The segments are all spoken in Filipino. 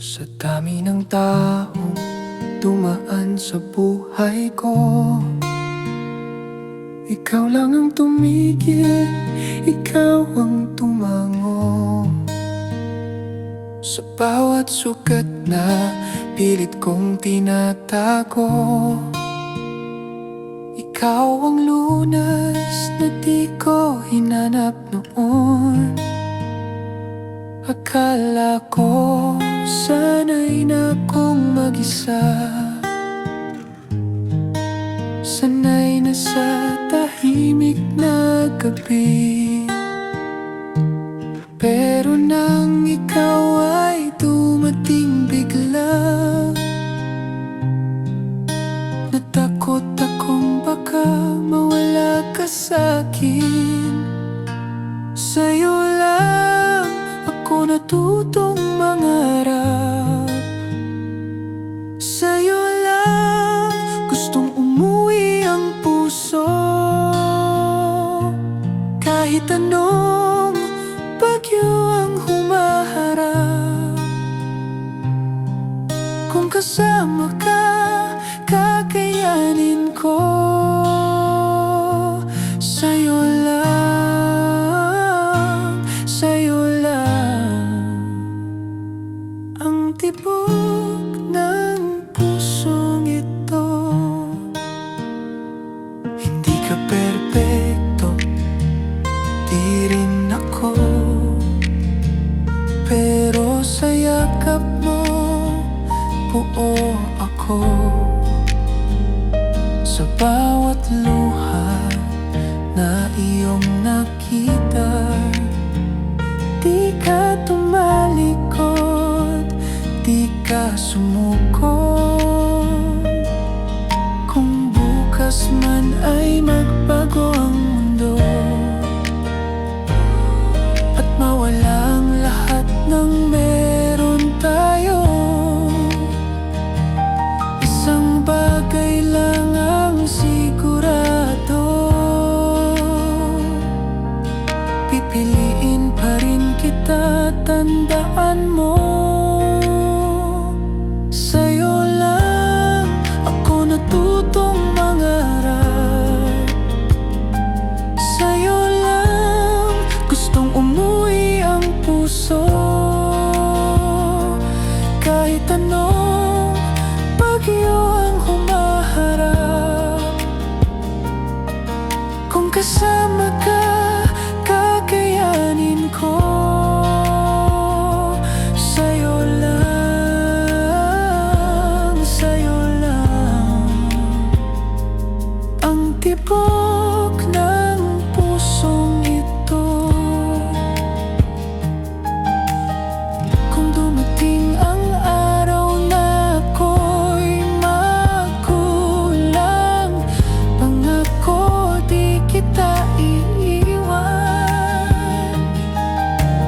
Sa dami ng taong dumaan sa buhay ko, ikaw lang ang tumigil, ikaw ang tumango. Sa bawat sugat na pilit kong tinatago, ikaw ang lunas na di ko hinanap noon. Akala ko sanay na kong mag-isa, sanay na sa tahimik na gabi. Pero nang ikaw ay dumating bigla, natakot akong baka mawala ka sa'kin. Sa'yo lang ako natutong mangarap, sa'yo lang gustong umuwi ang puso. Kahit anong bagyo ang humaharap, kung kasama ka, kakayanin ko. Sa'yo lang, sa'yo lang ang tibok ng pusong ito. Hindi ka perpekto, di rin ako, pero sa yakap mo buo ako. Sa bawat luha na iyong nakita, di ka tumalikod, di ka sumuko. Kung bukas man ay magbago ang mundo at mawala ang lahat ng meron tayo, isang bagay lang ang sigurado: pipiliin pa rin kita, tandaan mo. Sa'yo lang ako natutong mangarap, sa'yo lang gustong umuwi ang puso. Kahit anong bagyo ang humaharap, kung kasama ka, kakayanin ko. Sa'yo lang, sa'yo lang ang tibok ng pusong ito. Kung dumating ang araw na ako'y magulang, pangako di kita iiwan.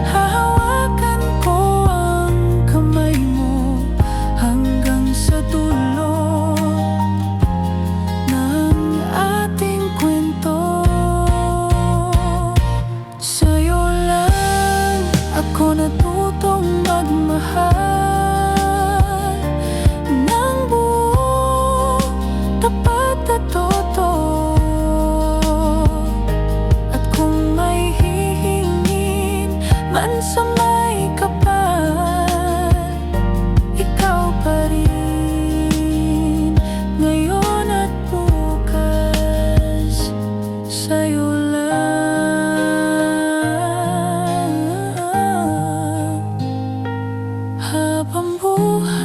Hahawakan ko ang kamay mo hanggang sa dulo ng ating kwento. Sa'yo lang ako natutong magmahal ng buo, tapat at totoo. At kung may hihingin man sa may kapal, ikaw pa rin ngayon at bukas. Sa'yo lang habang buhay.